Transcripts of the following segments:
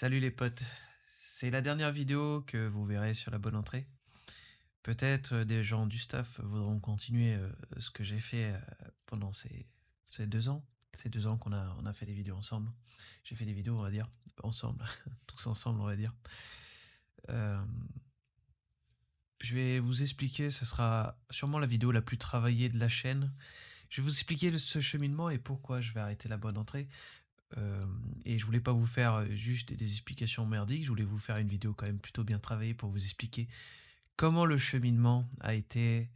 Salut les potes, c'est la dernière vidéo que vous verrez sur la bonne entrée. Peut-être des gens du staff voudront continuer ce que j'ai fait pendant ces 2 ans. Ces 2 ans qu'on a fait des vidéos ensemble. J'ai fait des vidéos, on va dire, ensemble, tous ensemble, on va dire. Euh, je vais vous expliquer, ce sera sûrement la vidéo la plus travaillée de la chaîne. Je vais vous expliquer ce cheminement et pourquoi je vais arrêter la bonne entrée. Euh, et je voulais pas vous faire juste des explications merdiques, je voulais vous faire une vidéo quand même plutôt bien travaillée pour vous expliquer comment le cheminement a été,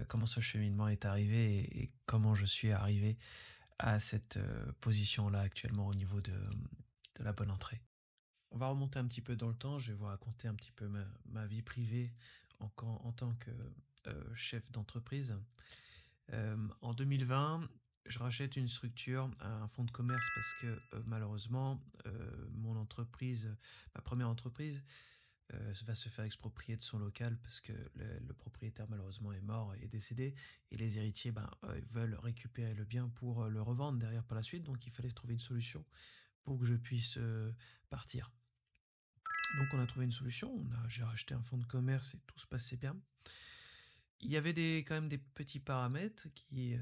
comment ce cheminement est arrivé et comment je suis arrivé à cette position-là actuellement au niveau de la bonne entrée. On va remonter un petit peu dans le temps, je vais vous raconter un petit peu ma vie privée en tant que chef d'entreprise. En 2020, je rachète une structure, un fonds de commerce parce que malheureusement, mon entreprise, ma première entreprise, va se faire exproprier de son local parce que le propriétaire malheureusement est mort, est décédé, et les héritiers veulent récupérer le bien pour le revendre derrière par la suite, donc il fallait trouver une solution pour que je puisse partir. Donc on a trouvé une solution, j'ai racheté un fonds de commerce et tout se passait bien. Il y avait quand même des petits paramètres qui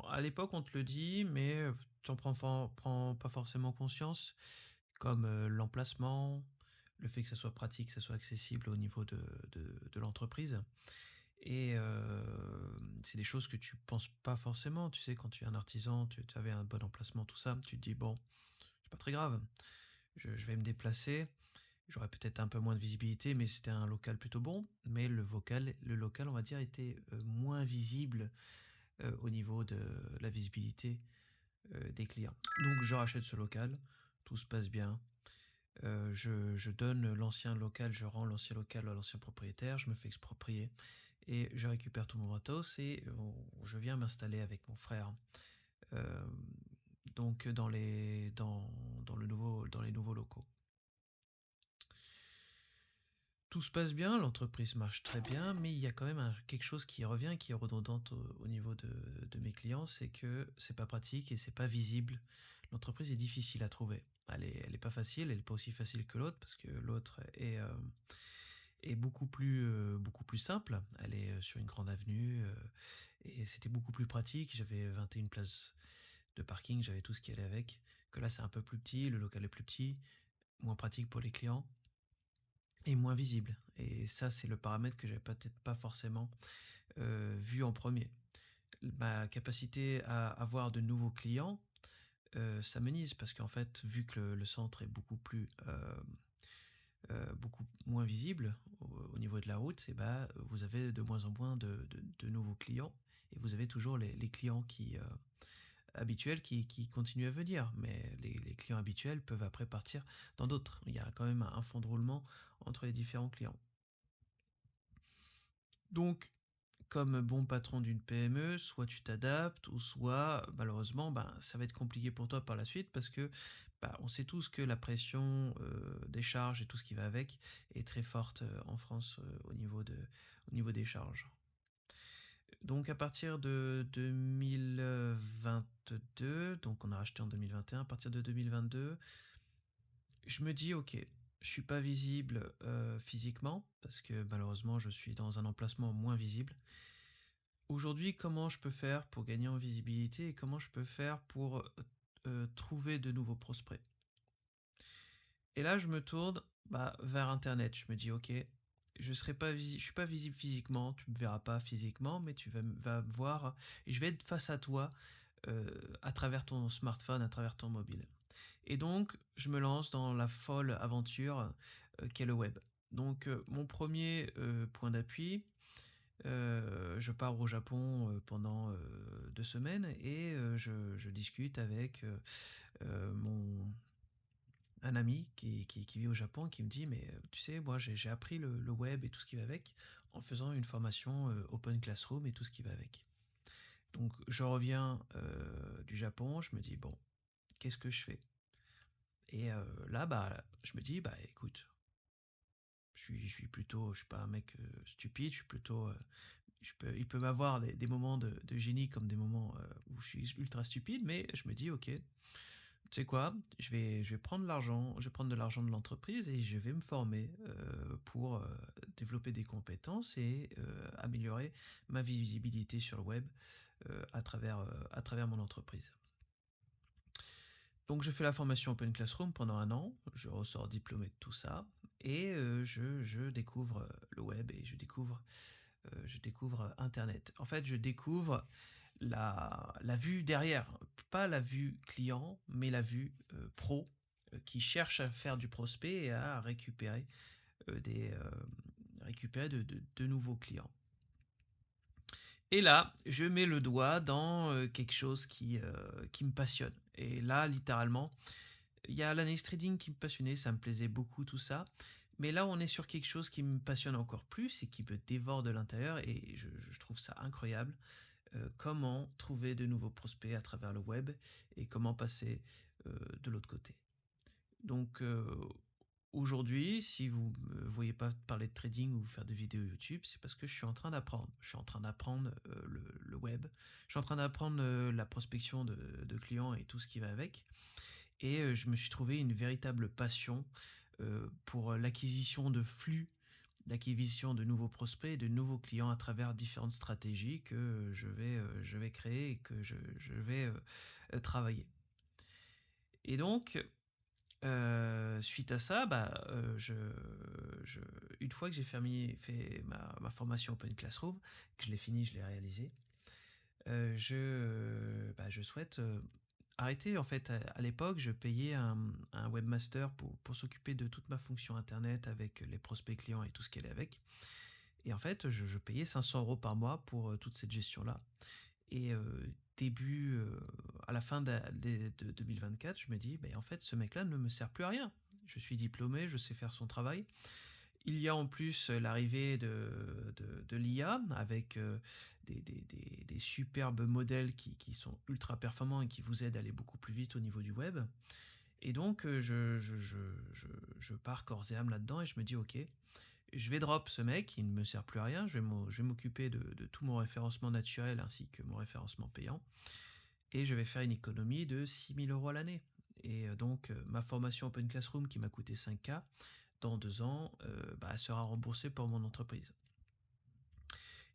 à l'époque on te le dit, mais tu n'en prends pas forcément conscience, comme l'emplacement, le fait que ça soit pratique, que ça soit accessible au niveau de l'entreprise. Et c'est des choses que tu penses pas forcément. Tu sais, quand tu es un artisan, tu avais un bon emplacement, tout ça, tu te dis, bon, c'est pas très grave, je vais me déplacer. J'aurais peut-être un peu moins de visibilité, mais c'était un local plutôt bon. Mais le local, on va dire, était moins visible au niveau de la visibilité des clients. Donc je rachète ce local, tout se passe bien. Je donne l'ancien local, je rends l'ancien local à l'ancien propriétaire, je me fais exproprier et je récupère tout mon matos et je viens m'installer avec mon frère. Euh, donc dans les nouveaux locaux. Tout se passe bien, l'entreprise marche très bien, mais il y a quand même quelque chose qui revient, qui est redondante au niveau de mes clients, c'est que c'est pas pratique et c'est pas visible. L'entreprise est difficile à trouver. Elle est pas facile, elle est pas aussi facile que l'autre parce que l'autre est beaucoup plus simple. Elle est sur une grande avenue et c'était beaucoup plus pratique. J'avais 21 places de parking, j'avais tout ce qui allait avec. Que là, c'est un peu plus petit, le local est plus petit, moins pratique pour les clients et moins visible. Et ça, c'est le paramètre que j'avais peut-être pas forcément vu en premier. Ma capacité à avoir de nouveaux clients s'amenuise parce qu'en fait, vu que le centre est beaucoup moins visible au niveau de la route, et vous avez de moins en moins de nouveaux clients et vous avez toujours les clients habituels qui continuent à venir. Mais les clients habituels peuvent après partir dans d'autres. Il y a quand même un fond de roulement entre les différents clients. Donc, comme bon patron d'une PME, soit tu t'adaptes, ou soit malheureusement, ça va être compliqué pour toi par la suite parce que on sait tous que la pression des charges et tout ce qui va avec est très forte en France au niveau des charges. Donc à partir de 2022, donc on a racheté en 2021, à partir de 2022, je me dis ok, je suis pas visible physiquement parce que malheureusement je suis dans un emplacement moins visible. Aujourd'hui, comment je peux faire pour gagner en visibilité et comment je peux faire pour trouver de nouveaux prospects. Et là, je me tourne vers Internet. Je me dis, ok, je suis pas visible physiquement, tu me verras pas physiquement, mais vas me voir et je vais être face à toi à travers ton smartphone, à travers ton mobile. Et donc, je me lance dans la folle aventure qu'est le web. Donc, mon premier point d'appui, je pars au Japon pendant 2 semaines et je discute avec un ami qui vit au Japon qui me dit mais tu sais moi j'ai appris le web et tout ce qui va avec en faisant une formation Open Classroom et tout ce qui va avec. Donc je reviens du Japon, je me dis bon qu'est-ce que je fais. Et là je me dis écoute je suis pas un mec stupide, je suis plutôt il peut m'avoir des moments de génie comme des moments où je suis ultra stupide, mais je me dis, ok, tu sais quoi, je vais prendre l'argent, je vais prendre de l'argent de l'entreprise et je vais me former pour développer des compétences et améliorer ma visibilité sur le web à travers mon entreprise. Donc je fais la formation Open Classroom pendant un an, je ressors diplômé de tout ça et je découvre le web et je découvre Internet. En fait, je découvre la vue derrière, pas la vue client, mais la vue pro qui cherche à faire du prospect et à récupérer de nouveaux clients. Et là, je mets le doigt dans quelque chose qui me passionne. Et là, littéralement, il y a l'analyse trading qui me passionnait, ça me plaisait beaucoup tout ça. Mais là, on est sur quelque chose qui me passionne encore plus et qui me dévore de l'intérieur et je trouve ça incroyable. Comment trouver de nouveaux prospects à travers le web et comment passer de l'autre côté. Donc aujourd'hui, si vous ne me voyez pas parler de trading ou faire des vidéos YouTube, c'est parce que je suis en train d'apprendre. Je suis en train d'apprendre le web, je suis en train d'apprendre la prospection de clients et tout ce qui va avec. Et je me suis trouvé une véritable passion pour l'acquisition de flux, d'acquisition de nouveaux prospects et de nouveaux clients à travers différentes stratégies que je vais créer et que je vais travailler. Et donc, suite à ça, une fois que j'ai fait ma formation Open Classroom, que je l'ai fini, je l'ai réalisé, je souhaite arrêter. En fait, à l'époque, je payais un webmaster pour s'occuper de toute ma fonction internet avec les prospects clients et tout ce qui allait avec. Et en fait, je payais 500 € par mois pour toute cette gestion-là. Et à la fin de 2024, je me dis, ben, en fait, ce mec-là ne me sert plus à rien. Je suis diplômé, je sais faire son travail. Il y a en plus l'arrivée de l'IA avec des superbes modèles qui sont ultra performants et qui vous aident à aller beaucoup plus vite au niveau du web. Et donc, je pars corps et âme là-dedans et je me dis, ok, je vais drop ce mec, il ne me sert plus à rien, je vais m'occuper de tout mon référencement naturel ainsi que mon référencement payant. Et je vais faire une économie de 6 000 € à l'année. Et donc, ma formation Open Classroom qui m'a coûté 5K, dans 2 ans, sera remboursée pour mon entreprise.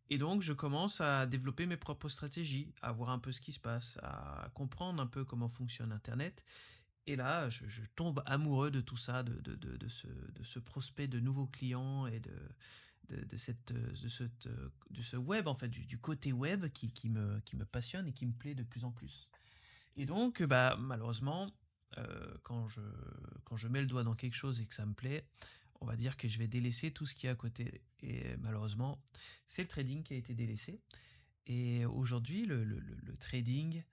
Et donc, je commence à développer mes propres stratégies, à voir un peu ce qui se passe, à comprendre un peu comment fonctionne Internet. Et là, je tombe amoureux de tout ça, de ce prospect de nouveaux clients et de ce web, en fait, du côté web qui me passionne et qui me plaît de plus en plus. Et donc, malheureusement, quand je mets le doigt dans quelque chose et que ça me plaît, on va dire que je vais délaisser tout ce qui est à côté. Et malheureusement, c'est le trading qui a été délaissé. Et aujourd'hui, le trading,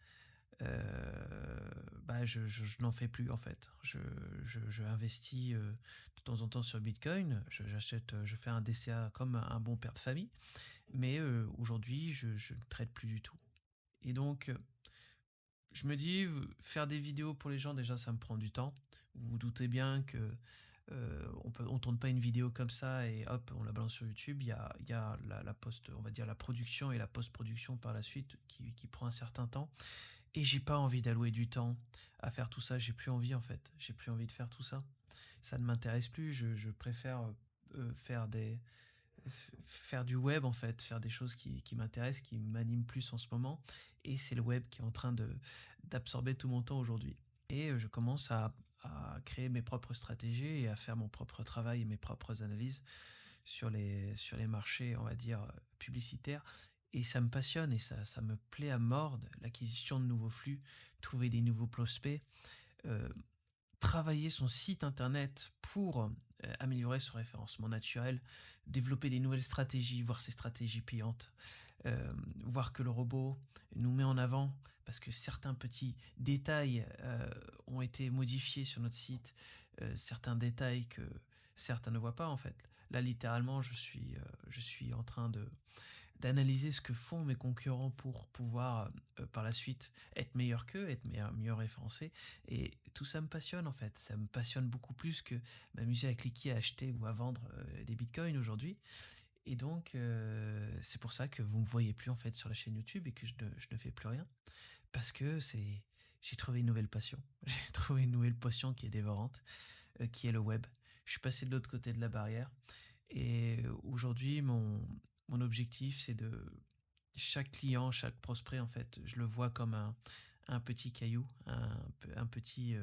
je n'en fais plus en fait. Je investis de temps en temps sur Bitcoin. Je fais un DCA comme un bon père de famille. Mais aujourd'hui, je ne trade plus du tout. Et donc, je me dis, faire des vidéos pour les gens, déjà, ça me prend du temps. Vous vous doutez bien que on tourne pas une vidéo comme ça et hop, on la balance sur YouTube. Il y a on va dire la production et la post-production par la suite qui prend un certain temps. Et j'ai pas envie d'allouer du temps à faire tout ça. J'ai plus envie en fait. J'ai plus envie de faire tout ça. Ça ne m'intéresse plus. Je préfère faire faire du web en fait, faire des choses qui m'intéressent, qui m'animent plus en ce moment. Et c'est le web qui est en train d'absorber tout mon temps aujourd'hui. Et je commence à créer mes propres stratégies et à faire mon propre travail et mes propres analyses sur les marchés, on va dire, publicitaires. Et ça me passionne et ça me plaît à mort, l'acquisition de nouveaux flux, trouver des nouveaux prospects, euh, travailler son site internet pour améliorer son référencement naturel, développer des nouvelles stratégies, voir ces stratégies payantes, voir que le robot nous met en avant parce que certains petits détails ont été modifiés sur notre site, certains détails que certains ne voient pas en fait. Là, littéralement, je suis en train d'analyser ce que font mes concurrents pour pouvoir par la suite être meilleur qu'eux, être mieux référencé. Et tout ça me passionne en fait. Ça me passionne beaucoup plus que m'amuser à cliquer, à acheter ou à vendre des bitcoins aujourd'hui. Et donc, c'est pour ça que vous me voyez plus en fait sur la chaîne YouTube et que je ne fais plus rien. Parce que j'ai trouvé une nouvelle passion. J'ai trouvé une nouvelle passion qui est dévorante, qui est le web. Je suis passé de l'autre côté de la barrière. Et aujourd'hui, mon objectif, c'est de chaque client, chaque prospect, en fait, je le vois comme un petit caillou, un petit,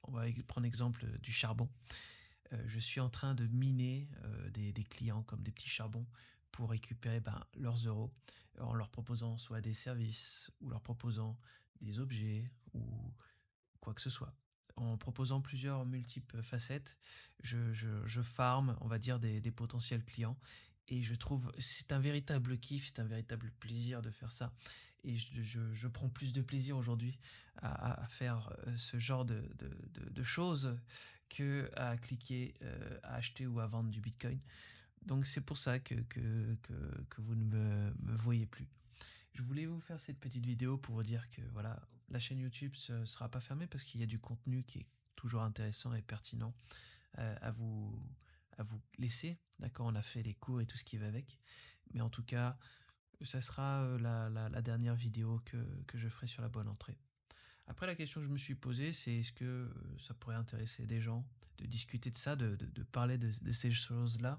on va prendre l'exemple du charbon. Je suis en train de miner des clients comme des petits charbons pour récupérer leurs euros en leur proposant soit des services ou leur proposant des objets ou quoi que ce soit. En proposant plusieurs multiples facettes, je farm, on va dire, des potentiels clients. Et je trouve, c'est un véritable kiff, c'est un véritable plaisir de faire ça. Et je prends plus de plaisir aujourd'hui à faire ce genre de choses que à cliquer, à acheter ou à vendre du Bitcoin. Donc c'est pour ça que vous ne me voyez plus. Je voulais vous faire cette petite vidéo pour vous dire que voilà, la chaîne YouTube ne sera pas fermée parce qu'il y a du contenu qui est toujours intéressant et pertinent euh, à vous à vous laisser. D'accord, on a fait les cours et tout ce qui va avec. Mais en tout cas, ça sera la dernière vidéo que je ferai sur la bonne entrée. Après, la question que je me suis posée, c'est est-ce que ça pourrait intéresser des gens de discuter de ça, de parler de ces choses-là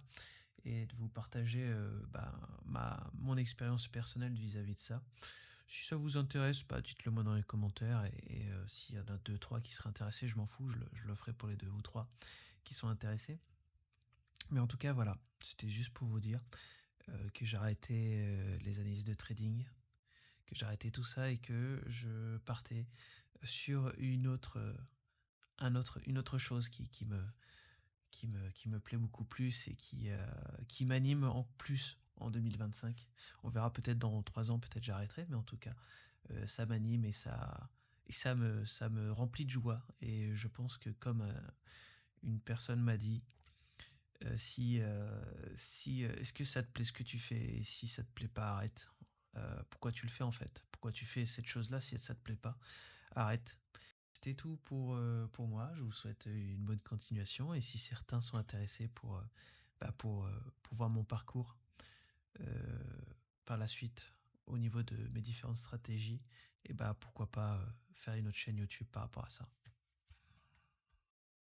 et de vous partager mon expérience personnelle vis-à-vis de ça. Si ça vous intéresse, dites-le moi dans les commentaires et s'il y en a deux, trois qui seraient intéressés, je m'en fous, je le ferai pour les deux ou trois qui sont intéressés. Mais en tout cas, voilà, c'était juste pour vous dire que j'ai arrêté les analyses de trading, que j'ai arrêté tout ça et que je partais sur une autre chose qui me plaît beaucoup plus et qui m'anime en plus en 2025. On verra peut-être dans 3 ans, peut-être j'arrêterai, mais en tout cas, ça m'anime et ça me remplit de joie. Et je pense que comme une personne m'a dit, si est-ce que ça te plaît ce que tu fais et si ça te plaît pas, arrête. Pourquoi tu le fais en fait? Pourquoi tu fais cette chose-là si ça te plaît pas? Arrête. C'était tout pour moi. Je vous souhaite une bonne continuation et si certains sont intéressés pour voir mon parcours euh, par la suite au niveau de mes différentes stratégies, et pourquoi pas faire une autre chaîne YouTube par rapport à ça.